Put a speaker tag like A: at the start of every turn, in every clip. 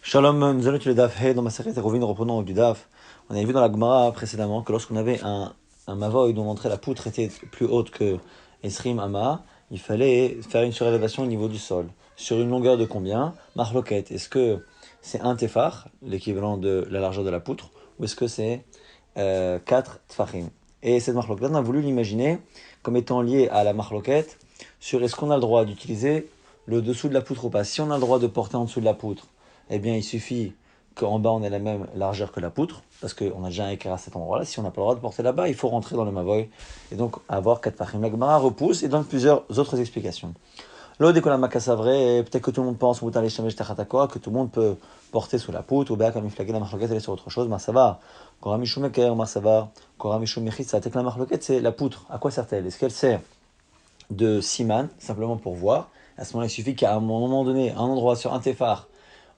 A: Shalom, nous allons étudier le Daf Hey dans ma série Rovin, reprenons du Daf. On avait vu dans la Gemara précédemment que lorsqu'on avait un Mavoy dont l'entrée la poutre était plus haute que Esrim Ama, il fallait faire une surélévation au niveau du sol. Sur une longueur de combien? Marloquette. Est-ce que c'est un tefar, l'équivalent de la largeur de la poutre, ou est-ce que c'est 4 tfachim? Et cette marloquette, on a voulu l'imaginer comme étant liée à la marloquette sur est-ce qu'on a le droit d'utiliser le dessous de la poutre ou pas. Si on a le droit de porter en dessous de la poutre, eh bien, il suffit qu'en bas, on ait la même largeur que la poutre, parce qu'on a déjà un écart à cet endroit-là. Si on n'a pas le droit de porter là-bas, il faut rentrer dans le mavoy, et donc avoir 4 fachim. La Gemara repousse et donne plusieurs autres explications. L'eau décolle makassa vrai, peut-être que tout le monde pense, que tout le monde peut porter sous la poutre, ou bien comme il flaguait la marloquette, elle est sur autre chose, ben ça va. Koramishu meker, ben ça va. Koramishu mechitsa, que la marloquette, c'est la poutre. À quoi sert-elle? Est-ce qu'elle sert de siman, simplement pour voir? À ce moment-là, il suffit qu'à un moment donné, un endroit sur un tefar,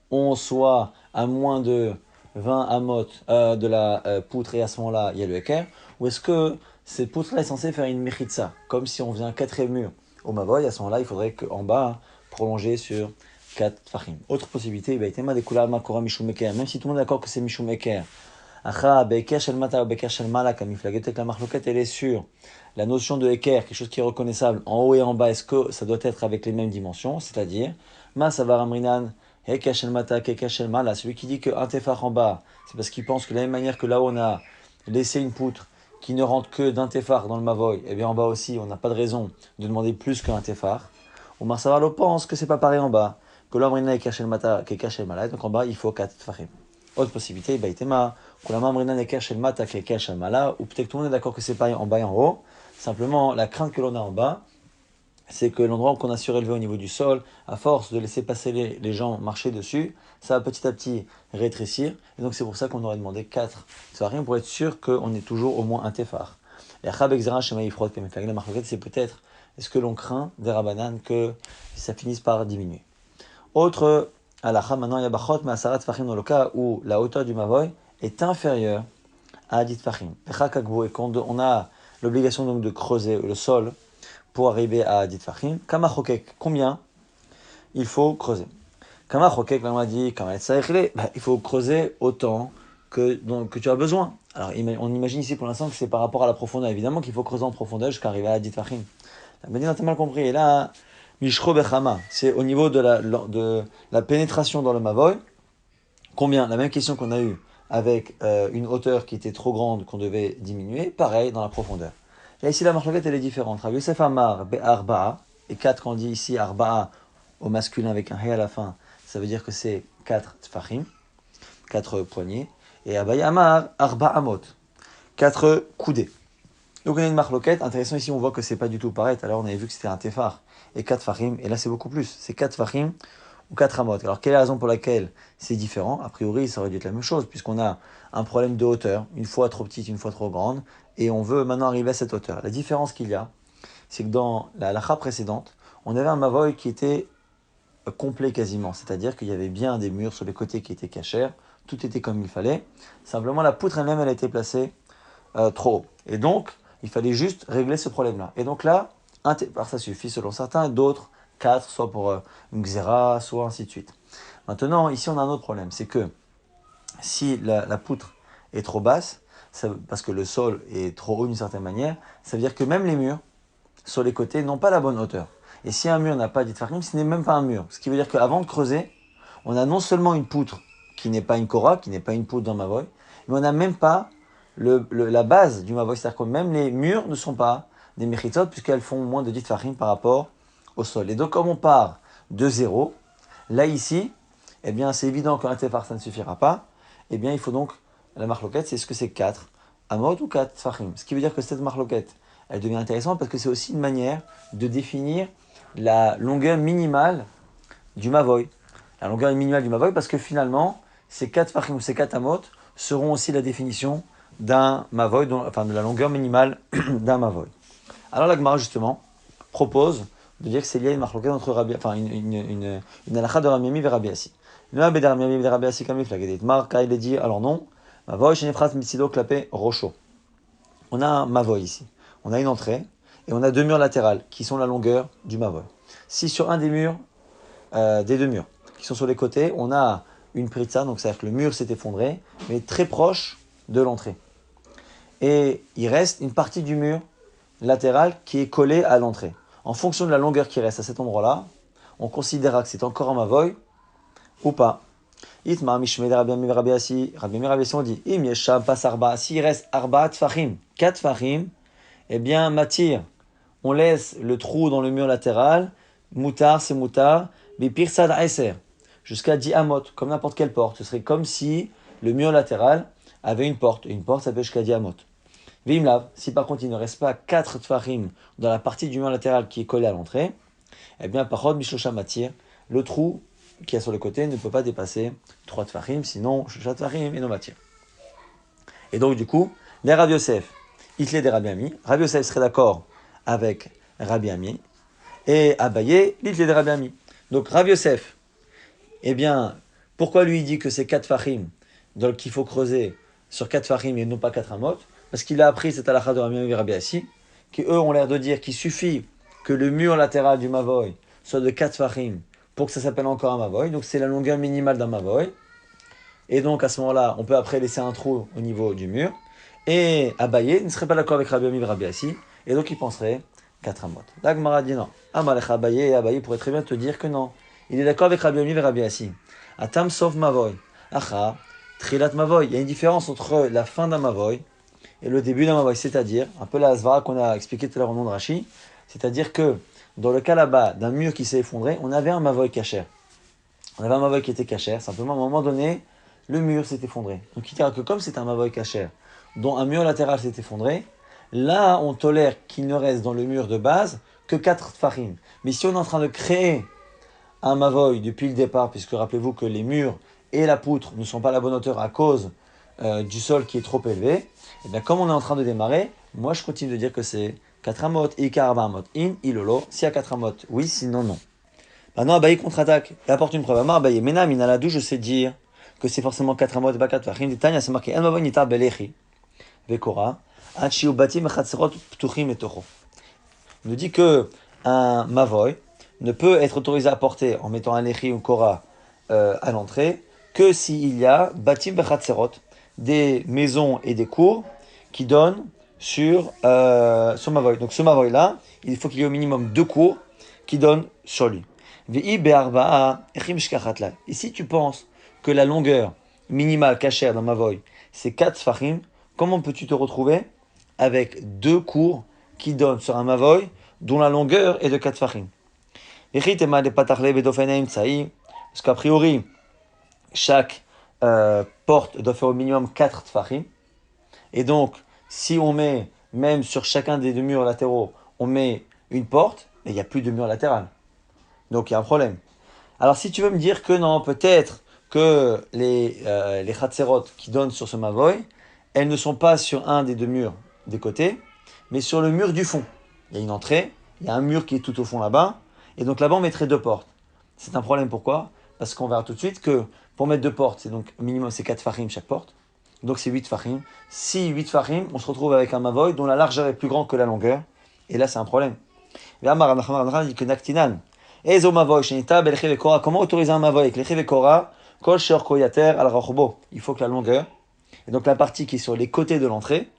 A: on soit à moins de 20 amot de la poutre et à ce moment-là il y a le équerre, ou est-ce que cette poutre-là est censée faire une mechitsa, comme si on faisait un quatrième mur au mavoy, à ce moment-là il faudrait qu'en bas prolonger sur 4 fachim. Autre possibilité, même si tout le monde est d'accord que c'est mishum équerre, la marloquette elle est sûre. La notion de équerre, quelque chose qui est reconnaissable en haut et en bas, est-ce que ça doit être avec les mêmes dimensions? C'est-à-dire, ma savar amrinan, hekashel mata, kekashel mala. Celui qui dit qu'un tefar en bas, c'est parce qu'il pense que de la même manière que là où on a laissé une poutre qui ne rentre que d'un tefar dans le mavoy, et bien en bas aussi, on n'a pas de raison de demander plus qu'un tefar. Ou Marsavar pense que c'est pas pareil en bas, que l'amrina est kashel mata, kekashel mala, donc en bas il faut 4 tefarim. Autre possibilité, Baïtema, ou peut-être que tout le monde est d'accord que c'est pareil en bas et en haut. Simplement, la crainte que l'on a en bas, c'est que l'endroit qu'on a surélevé au niveau du sol, à force de laisser passer les gens marcher dessus, ça va petit à petit rétrécir. Et donc c'est pour ça qu'on aurait demandé 4 tefahim pour être sûr qu'on est toujours au moins un tefar. Et c'est peut-être, est-ce que l'on craint des rabanan que ça finisse par diminuer. Autre halakha, maintenant il y a bachot, mais asarat tfachim dans le cas où la hauteur du mavoy est inférieure à 10 tfachim. Et quand on a l'obligation donc de creuser le sol pour arriver à 10 tfachim, kama chokek, combien il faut creuser? Kama chokek, on a dit, il faut creuser autant que tu as besoin. Alors on imagine ici pour l'instant que c'est par rapport à la profondeur. Évidemment qu'il faut creuser en profondeur jusqu'à arriver à 10 tfachim. La Médine a mal compris. Et là, Mishro Bechama, c'est au niveau de la pénétration dans le Mavoy. Combien? La même question qu'on a eue avec une hauteur qui était trop grande qu'on devait diminuer. Pareil dans la profondeur. Là, ici, la marloquette, elle est différente. Rabbi Yosef Amar, Be'arba'a. Et 4, quand on dit ici Arba'a au masculin avec un He à la fin, ça veut dire que c'est 4 tfachim, 4 poignées. Et Abaye Amar, Arba'amot, 4 coudées. Donc on a une marloquette. Intéressant ici, on voit que c'est pas du tout pareil. Tout à l'heure, on avait vu que c'était un tefar et 4 fachim. Et là, c'est beaucoup plus. C'est 4 fachim ou 4 amot. Alors, quelle est la raison pour laquelle c'est différent? A priori, ça aurait dû être la même chose, puisqu'on a un problème de hauteur, une fois trop petite, une fois trop grande, et on veut maintenant arriver à cette hauteur. La différence qu'il y a, c'est que dans la halakha précédente, on avait un mavoy qui était complet quasiment. C'est-à-dire qu'il y avait bien des murs sur les côtés qui étaient cachers. Tout était comme il fallait. Simplement, la poutre elle-même, elle a été placée trop haut. Et donc, il fallait juste régler ce problème-là. Et donc là, un tefar, ça suffit selon certains, d'autres, 4, soit pour une xéra, soit ainsi de suite. Maintenant, ici, on a un autre problème. C'est que si la poutre est trop basse, parce que le sol est trop haut d'une certaine manière, ça veut dire que même les murs, sur les côtés, n'ont pas la bonne hauteur. Et si un mur n'a pas dit farkim, ce n'est même pas un mur. Ce qui veut dire qu'avant de creuser, on a non seulement une poutre qui n'est pas une kora, qui n'est pas une poutre dans Mavoy, mais on n'a même pas la base du Mavoy. C'est-à-dire que même les murs ne sont pas des mechitzot, puisqu'elles font moins de 10 farim par rapport au sol. Et donc, comme on part de zéro, là ici, eh bien, c'est évident qu'un tefar, ça ne suffira pas. Eh bien, il faut donc, la marloquette, c'est ce que c'est 4 amot ou 4 farim. Ce qui veut dire que cette marloquette, elle devient intéressante parce que c'est aussi une manière de définir la longueur minimale du mavoy. La longueur minimale du mavoy parce que finalement, ces 4 fachim ou ces 4 amot seront aussi la définition d'un mavoy, enfin de la longueur minimale d'un mavoy. Alors la Gemara justement propose de dire que c'est lié à une marloquette entre Rabbi, enfin une halakha de Rabbi Ami et Rabbi Assi. Le Rabbi de Rabbi Ami et Rabbi Assi comme il a dit, Marca il a dit alors non, mavoy shenefrat mitsido klapé rocho. On a un mavoy ici. On a une entrée et on a 2 murs latérales qui sont la longueur du mavoy. Si sur un des murs, des 2 murs qui sont sur les côtés, on a une pritza, donc c'est-à-dire que le mur s'est effondré, mais très proche de l'entrée. Et il reste une partie du mur latéral qui est collée à l'entrée. En fonction de la longueur qui reste à cet endroit-là, on considérera que c'est encore un mavoy ou pas. Itma mishmei Rabbi Ami Rabbi Assi. Rabbi Ami Rabbi Assi, on dit im yesham pas arba. S'il reste arba tfachim, 4 tfachim, eh bien matir. On laisse le trou dans le mur latéral. Moutar, c'est moutar. Bipirsad aiser. Jusqu'à 10 amot, comme n'importe quelle porte. Ce serait comme si le mur latéral avait une porte. Et une porte, ça peut jusqu'à 10 amot. Vimlav, si par contre il ne reste pas 4 tfachim dans la partie du mur latéral qui est collée à l'entrée, eh bien, parod mishlosha matir, le trou qui est sur le côté ne peut pas dépasser 3 tfachim, sinon shlosha tfachim et non matir. Et donc du coup, les Rabbi Yosef, Itlé des Rabbi Ami, Rabbi Yosef serait d'accord avec Rabbi Ami, et Abaye, l'Itlé des Rabbi Ami. Donc Rabbi Yosef, eh bien, pourquoi lui il dit que c'est 4 tfachim, donc qu'il faut creuser sur 4 tfachim et non pas 4 amot? Parce qu'il a appris cette halakha de Rabbi Ami et Rabbi Assi, qui eux ont l'air de dire qu'il suffit que le mur latéral du mavoy soit de 4 tfachim pour que ça s'appelle encore un mavoy. Donc c'est la longueur minimale d'un mavoy. Et donc à ce moment-là, on peut après laisser un trou au niveau du mur. Et Abaye ne serait pas d'accord avec Rabbi Ami et Rabbi Assi. Et donc il penserait 4 amot. La Gemara dit non. Amalech Abaye, et Abaye pourrait très bien te dire que non. Il est d'accord avec Rabbi Ami et Rabbi Assi. Atam sauf mavoy. Acha, trilat mavoy. Il y a une différence entre la fin d'un mavoy et le début d'un mavoy, c'est-à-dire, un peu la svara qu'on a expliqué tout à l'heure au nom de Rashi, c'est-à-dire que dans le cas là-bas d'un mur qui s'est effondré, on avait un mavoy cachère. On avait un mavoy qui était cachère, simplement à un moment donné, le mur s'est effondré. Donc il dira que comme c'est un mavoy cachère, dont un mur latéral s'est effondré, là on tolère qu'il ne reste dans le mur de base que 4 tfachim. Mais si on est en train de créer un mavoy depuis le départ, puisque rappelez-vous que les murs et la poutre ne sont pas à la bonne hauteur à cause du sol qui est trop élevé, et bien comme on est en train de démarrer, moi je continue de dire que c'est 4 amot, ika arba amot, in, ilolo, s'il y a 4 amot, oui, sinon non. Maintenant Abaye contre-attaque et apporte une preuve. Amar Abaye, Mena Minaladou, je sais dire que c'est forcément 4 amot, pas 4 vachim, Tanya c'est marqué, en mavoy nitar belechi, vekora, achi ubati mechatserot ptuchim etocho. Il nous dit que un mavoy ne peut être autorisé à porter en mettant un lechi ou kora à l'entrée que s'il y a batim bechatserot, des maisons et des cours qui donnent sur mavoy. Donc ce mavoy là, il faut qu'il y ait au minimum 2 cours qui donnent sur lui. Et si tu penses que la longueur minimale cachère d'un mavoy c'est 4 tfachim, comment peux-tu te retrouver avec 2 cours qui donnent sur un mavoy dont la longueur est de 4 tfachim? Parce qu'a priori, chaque porte doit faire au minimum 4 tfachim. Et donc, si on met, même sur chacun des 2 murs latéraux, on met une porte, il n'y a plus de mur latéral. Donc, il y a un problème. Alors, si tu veux me dire que non, peut-être que les chatserot qui donnent sur ce mavoy, elles ne sont pas sur un des 2 murs des côtés, mais sur le mur du fond. Il y a une entrée, il y a un mur qui est tout au fond là-bas, et donc là-bas on mettrait 2 portes. C'est un problème, pourquoi? Parce qu'on verra tout de suite que pour mettre 2 portes, c'est donc minimum c'est 4 fachim chaque porte, donc c'est 8 fachim. Si 8 fachim, on se retrouve avec un mavoy dont la largeur est plus grande que la longueur, et là c'est un problème. Comment autoriser un mavoy avec l'echi vekora, kol sheor koyater al rachbo? Il faut que la longueur, et donc la partie qui est sur les côtés de l'entrée,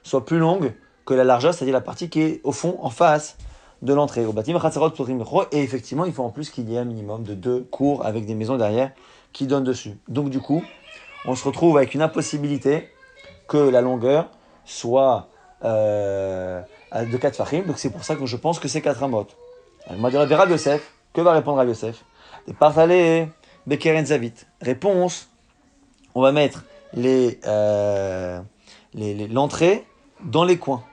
A: soit plus longue que la largeur, c'est-à-dire la partie qui est au fond, en face de l'entrée. Et effectivement, il faut en plus qu'il y ait un minimum de 2 cours avec des maisons derrière qui donnent dessus. Donc du coup, on se retrouve avec une impossibilité que la longueur soit de 4 fachim. Donc c'est pour ça que je pense que c'est 4 amot. On va dire Rabbi Yosef. Que va répondre Rabbi Yosef? Des partalé bekeren zavit. Réponse, on va mettre l'entrée dans les coins.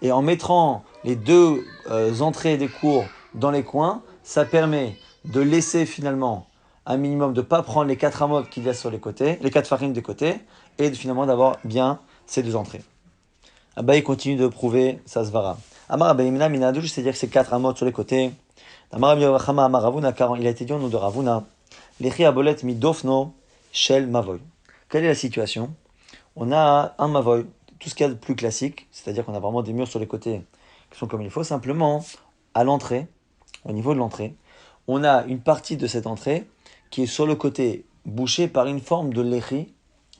A: Et en mettant les 2 entrées des cours dans les coins, ça permet de laisser finalement un minimum, de ne pas prendre les 4 amot qu'il y a sur les côtés, les 4 farines des côtés, et finalement d'avoir bien ces 2 entrées. Abaye continue de prouver sa svara. Amar Abaye mina minadou, je sais dire que c'est 4 amot sur les côtés. Amar Abaye Rachama Amar Ravuna, car il a été dit au nom de Ravuna, Lechi abolet midofno shel mavoy. Quelle est la situation? On a un mavoy, tout ce qu'il y a de plus classique, c'est-à-dire qu'on a vraiment des murs sur les côtés qui sont comme il faut, simplement à l'entrée, au niveau de l'entrée, on a une partie de cette entrée qui est sur le côté bouché par une forme de lechi.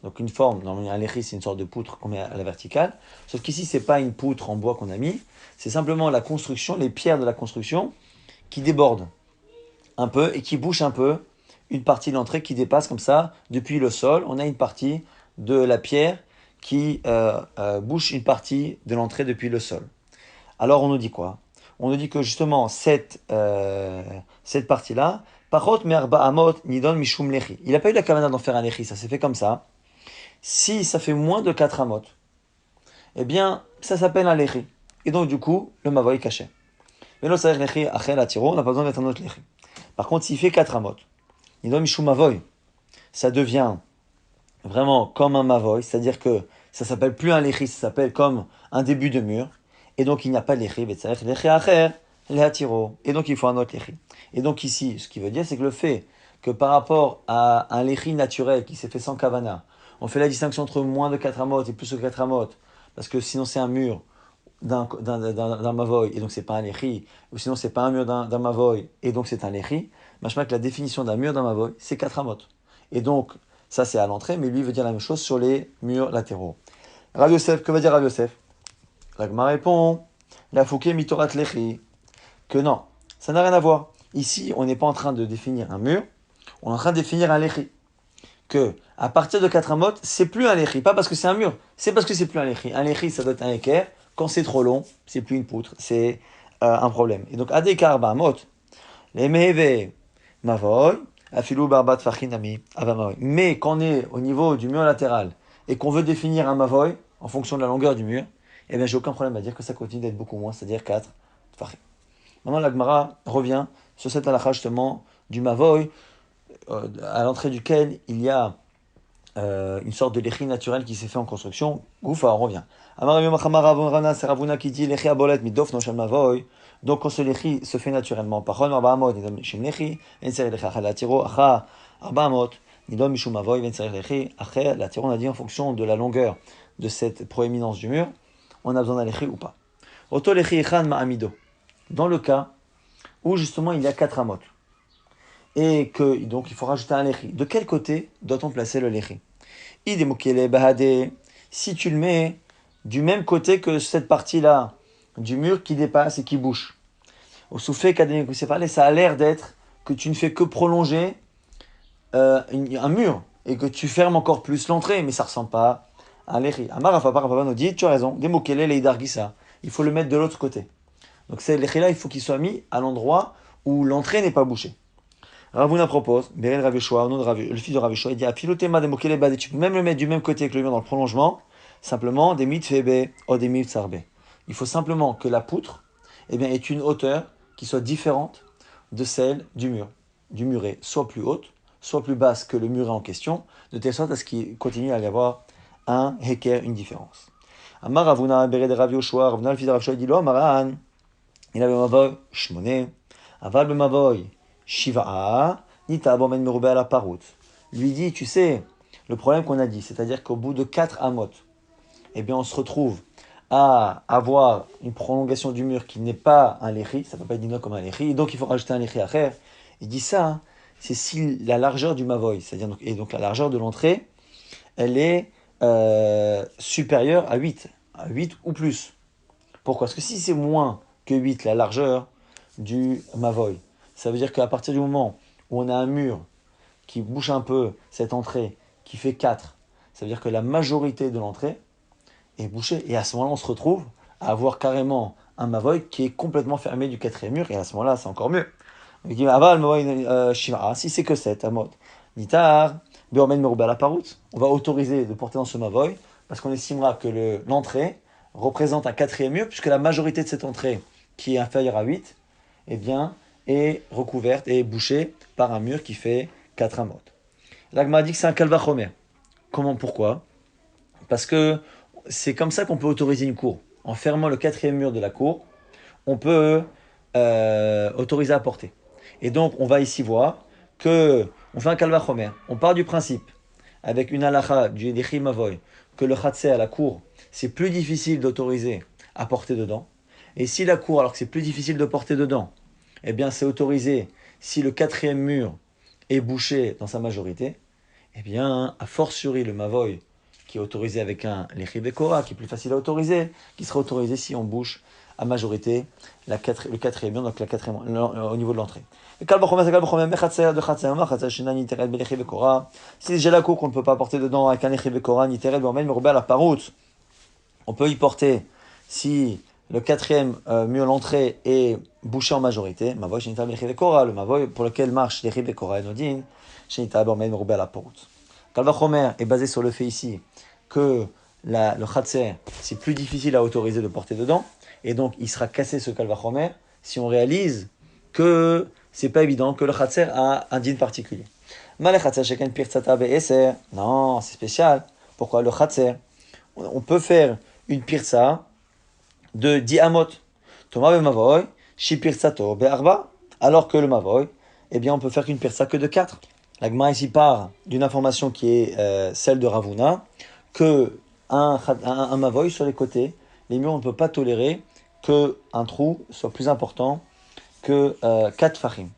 A: Donc une forme, normalement un lechi c'est une sorte de poutre qu'on met à la verticale. Sauf qu'ici c'est pas une poutre en bois qu'on a mis, c'est simplement la construction, les pierres de la construction qui débordent un peu et qui bouchent un peu une partie de l'entrée qui dépasse comme ça depuis le sol. On a une partie de la pierre qui bouche une partie de l'entrée depuis le sol. Alors on nous dit quoi? On nous dit que justement cette partie-là, parot merba amot nidon mishum lechi. Il n'a pas eu la kavana d'en faire un lechi, ça s'est fait comme ça. Si ça fait moins de 4 amot, eh bien ça s'appelle un lechi. Et donc du coup, le mavoy est caché. Mais là, lechi achel atiro, on n'a pas besoin d'être un autre lechi. Par contre, s'il fait 4 amot, nidon mishum mavoy, ça devient vraiment comme un mavoy, c'est-à-dire que ça s'appelle plus un lechi, ça s'appelle comme un début de mur. Et donc il n'y a pas de lechi, et donc il faut un autre lechi. Et donc ici, ce qui veut dire, c'est que le fait que par rapport à un lechi naturel qui s'est fait sans kavana, on fait la distinction entre moins de 4 amot et plus de 4 amot, parce que sinon c'est un mur d'un mavoy, et donc c'est pas un lechi, ou sinon c'est pas un mur d'un mavoy, et donc c'est un lechi. Machma que la définition d'un mur d'un mavoy, c'est 4 amot. Et donc, ça c'est à l'entrée, mais lui veut dire la même chose sur les murs latéraux. Rav Yosef, que va dire Rav Yosef? L'Agma répond, la fouké mitorat lechi, que non, ça n'a rien à voir. Ici, on n'est pas en train de définir un mur, on est en train de définir un lechi. Que, à partir de 4 amot, c'est plus un lechi, pas parce que c'est un mur, c'est parce que c'est plus un lechi. Un lechi, ça doit être un équerre, quand c'est trop long, c'est plus une poutre, c'est un problème. Et donc, adekar amot, les meheve mavoy, afilou barbat fachinami, avamaoy. Mais quand on est au niveau du mur latéral, et qu'on veut définir un mavoy, en fonction de la longueur du mur, eh bien, j'ai aucun problème à dire que ça continue d'être beaucoup moins, c'est-à-dire 4 tfachim. Maintenant, la Gemara revient sur cette halakha justement du mavoy, à l'entrée duquel il y a une sorte de lechi naturel qui s'est fait en construction. Goufa, on revient. C'est Ravuna qui dit lechi abolet midof no shel mavoy. Donc, quand ce lechi se fait naturellement, pachon arba amot nidon mishum lechi, en serich lechi achal latiro, acha arba amot nidon mishum mavoy, en serich lechi achal latiro. On a dit en fonction de la longueur de cette proéminence du mur, on a besoin d'un lechi ou pas. Oto lechi echan ma'amido. Dans le cas où justement il y a 4 amot et que donc il faut rajouter un lechi. De quel côté doit-on placer le lechi? Idemukele bahade. Si tu le mets du même côté que cette partie-là du mur qui dépasse et qui bouche. Au soufflet académique, c'est parlé, ça a l'air d'être que tu ne fais que prolonger un mur et que tu fermes encore plus l'entrée, mais ça ressemble pas à un lechi. Amar Afapar nous dit, tu as raison, demukele leidargisa. Il faut le mettre de l'autre côté. Donc c'est lechi-là, il faut qu'il soit mis à l'endroit où l'entrée n'est pas bouchée. Ravuna propose, Beren Rav Yeshua, au nom de le fils de Rav Yeshua, il dit Apilotema demokele bade, tu peux même le mettre du même côté que le mur dans le prolongement, simplement des mitfebe ou des mitzarbe. Il faut simplement que la poutre ait une hauteur qui soit différente de celle du mur. Du muret, soit plus haute, soit plus basse que le muret en question, de telle sorte à ce qu'il continue à y avoir un heker, une différence. Amar Ravuna, Beren Rav Yeshua, Ravuna le fils de Rav Yeshua, il dit Lo Amaran, il avait mavoy, shmone, aval be mavoy. Shiva'a, nita abomen merubé à la parout. Lui dit, tu sais, le problème qu'on a dit, c'est-à-dire qu'au bout de 4 amot, eh bien, on se retrouve à avoir une prolongation du mur qui n'est pas un lechi, ça ne peut pas être dit comme un lechi, donc il faut rajouter un lechi à faire. Il dit ça, hein, c'est si la largeur du mavoy, c'est-à-dire et donc la largeur de l'entrée, elle est supérieure à 8 ou plus. Pourquoi? Parce que si c'est moins que 8 la largeur du mavoy, ça veut dire qu'à partir du moment où on a un mur qui bouche un peu cette entrée, qui fait 4, ça veut dire que la majorité de l'entrée est bouchée. Et à ce moment-là, on se retrouve à avoir carrément un mavoy qui est complètement fermé du 4e mur. Et à ce moment-là, c'est encore mieux. Il dit, aval, mavoy, shiva, si c'est que 7, à mode. Nitar, beormen merubé à la parout. On va autoriser de porter dans ce mavoy parce qu'on estimera que l'entrée représente un 4e mur, puisque la majorité de cette entrée, qui est inférieure à 8, eh bien, est recouverte et bouchée par un mur qui fait 4 amot. L'Agma dit que c'est un kalvachomer. Comment? Pourquoi? Parce que c'est comme ça qu'on peut autoriser une cour. En fermant le 4e mur de la cour, on peut autoriser à porter. Et donc, on va ici voir que on fait un kalvachomer. On part du principe, avec une halakha du Yedichim Mavoy, que le khatser à la cour, c'est plus difficile d'autoriser à porter dedans. Et si la cour, alors que c'est plus difficile de porter dedans, eh bien c'est autorisé si le 4e mur est bouché dans sa majorité. eh bien, a fortiori le mavoy, qui est autorisé avec un lechi bekora, qui est plus facile à autoriser, qui sera autorisé si on bouche à majorité le quatrième mur, donc au niveau de l'entrée. Si déjà la cour qu'on ne peut pas porter dedans avec un lechi bekora, ni tered, mais la parout, on peut y porter si le quatrième mur, l'entrée est bouché en majorité. Mavoy shenita lechi bekora, le mavoy pour lequel marche lechi bekora et nodin, shenita bormen merubé la parout. Kalvachomer est basé sur le fait ici que le khatser, c'est plus difficile à autoriser de porter dedans, et donc il sera cassé ce kalvachomer si on réalise que c'est pas évident, que le khatser a un din particulier. Malé khatser sheken pirtzata be'eser, non, c'est spécial. Pourquoi le khatser? On peut faire une pirtza de 10 amot. Toma be mavoy, shi pirtzato be'arba, alors que le mavoy, eh bien on peut faire qu'une pirtza que de 4. La Gemara ici part d'une information qui est celle de Ravuna, que un mavoy sur les côtés, les murs, on ne peut pas tolérer qu'un trou soit plus important que 4 fachim.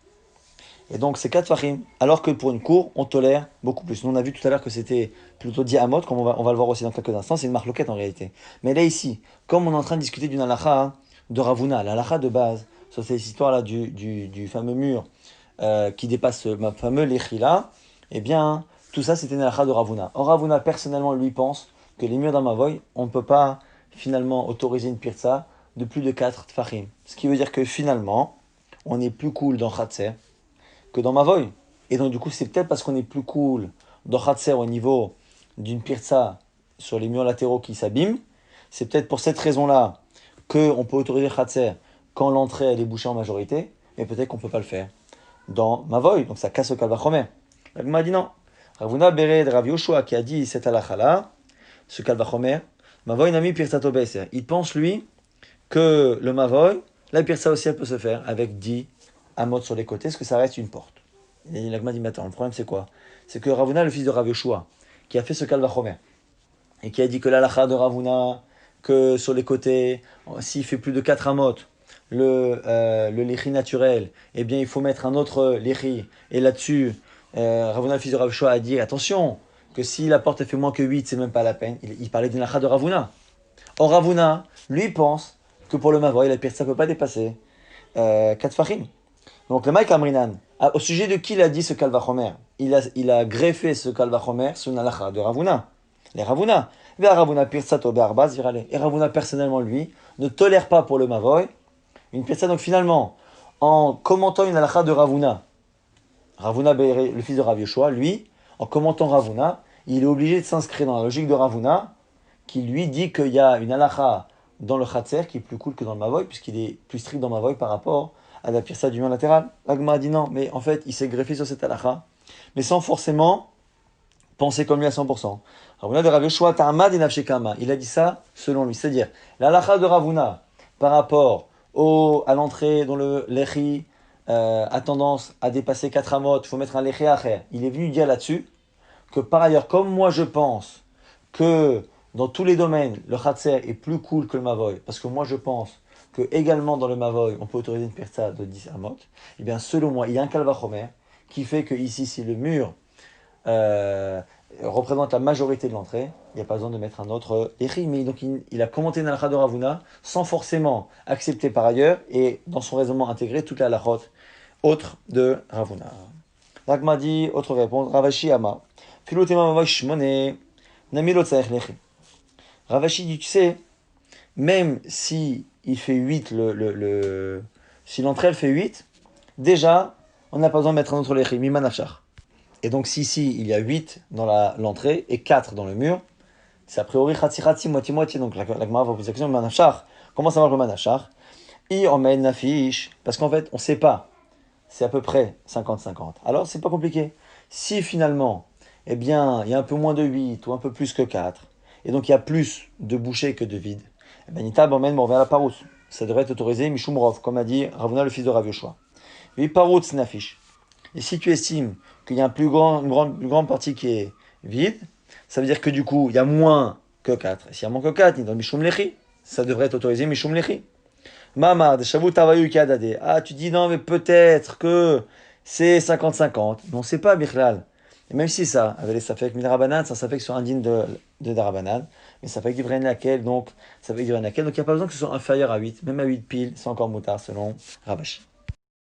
A: Et donc c'est 4 fachim, alors que pour une cour, on tolère beaucoup plus. Nous on a vu tout à l'heure que c'était plutôt 10 amot, comme on va le voir aussi dans quelques instants, c'est une marloquette en réalité. Mais là ici, comme on est en train de discuter d'une halakha de Ravuna, la halakha de base, sur cette histoire-là du fameux mur, qui dépasse ma fameux Lechila, eh bien, tout ça c'était une halakha de Ravuna. Or, Ravuna, personnellement, lui pense que les murs d'un Mavoy, on ne peut pas finalement autoriser une pirza de plus de 4 tfachim. Ce qui veut dire que finalement, on est plus cool dans Khatser que dans Mavoy. Et donc, du coup, c'est peut-être parce qu'on est plus cool dans Khatser au niveau d'une pirza sur les murs latéraux qui s'abîment. C'est peut-être pour cette raison-là qu'on peut autoriser Khatser quand l'entrée elle est bouchée en majorité, mais peut-être qu'on ne peut pas le faire dans Mavoy, donc ça casse le kalvachomer. La Gemara dit non. Ravuna Bered Rav Yoshua qui a dit cette halakha-là, ce kalvachomer, Mavoy nami pirtato beser. Il pense lui que le Mavoy, la pirta aussi elle peut se faire avec 10 amot sur les côtés, parce que ça reste une porte. Et la Gemara dit mais attends, le problème c'est quoi? C'est que Ravuna, le fils de Rav Yoshua, qui a fait ce kalvachomer, et qui a dit que l'halakha de Ravuna, que sur les côtés, s'il fait plus de 4 amot, le lechi naturel, eh bien il faut mettre un autre lechi. Et là-dessus, Ravuna, le fils de Rav Yoshua, a dit attention, que si la porte fait moins que 8, c'est même pas la peine. Il parlait d'une halakha de Ravuna. Or Ravuna, lui, pense que pour le Mavoy, la pirza ne peut pas dépasser 4 fachim. Donc le Maïk Amrinan, au sujet de qui il a dit ce kalvachomer, il a greffé ce kalvachomer sur une halakha de Ravuna. Les Ravuna. Et Ravuna pirzato be'arbaz virale. Et Ravuna, personnellement, lui, ne tolère pas pour le Mavoy une pirza. Donc finalement, en commentant une halakha de Ravuna, le fils de Rav Yoshua, lui, en commentant Ravuna, il est obligé de s'inscrire dans la logique de Ravuna, qui lui dit qu'il y a une halakha dans le Khatser qui est plus cool que dans le Mavoy, puisqu'il est plus strict dans le Mavoy par rapport à la pirza du mur latéral. L'Agma a dit non, mais en fait, il s'est greffé sur cette halakha, mais sans forcément penser comme lui à 100%. Ravuna de Rav Yoshua ta'amad inafshekama. Il a dit ça selon lui, c'est-à-dire l'halakha de Ravuna par rapport à l'entrée dont le lechi a tendance à dépasser 4 amot, il faut mettre un lechi acher. Il est venu dire là-dessus que par ailleurs, comme moi je pense que dans tous les domaines, le Khatser est plus cool que le Mavoy, parce que moi je pense que également dans le Mavoy, on peut autoriser une pirza de 10 amot, et bien selon moi, il y a un kalvachomer qui fait que ici, si le mur représente la majorité de l'entrée, il n'y a pas besoin de mettre un autre lechi. Mais donc il a commenté une halakha de Ravuna sans forcément accepter par ailleurs et dans son raisonnement intégrer toute la halachot autre de Ravuna. Ragma dit, autre réponse, Ravashi Ama. Filotema Mavoy Shmone, Namilo Tsaech Lechi. Ravashi dit, tu sais, même si il fait 8, si l'entrée elle fait 8, déjà, on n'a pas besoin de mettre un autre lechi, Mima Nafshar. Et donc, si ici, il y a 8 dans l'entrée et 4 dans le mur, c'est a priori Khatsi, moitié-moitié. Donc, la Gemara va poser la question, Mima Nafshar. Comment ça marche le Mima Nafshar? I emmène Nafish. Parce qu'en fait, on ne sait pas. C'est à peu près 50-50. Alors, c'est pas compliqué. Si finalement, eh bien, il y a un peu moins de 8 ou un peu plus que 4, et donc il y a plus de bouchées que de vides, eh bien, Nita Bomen Morver la Parous. Ça devrait être autorisé, Mishum Rov, comme a dit Ravuna, le fils de Rav Yoshua. Oui, Parous Nafish. Et si tu estimes qu'il y a une grande partie qui est vide, ça veut dire que du coup, il y a moins que 4. Et s'il y a moins que 4, il y a Mishum Lechi. Ça devrait être autorisé, Mishum Lechi. Mamar, de Shavut Avayu Kadade. Ah, tu dis non, mais peut-être que c'est 50-50. Mais on ne sait pas, Bichlal. Et même si ça avait les Safek Midrabanan, ça Safek sur un digne de Darabanan, mais ça fait Givren laquelle, donc ça fait Givren laquelle, donc il n'y a pas besoin que ce soit inférieur à 8, même à 8 piles, c'est encore moutard selon Rabashi.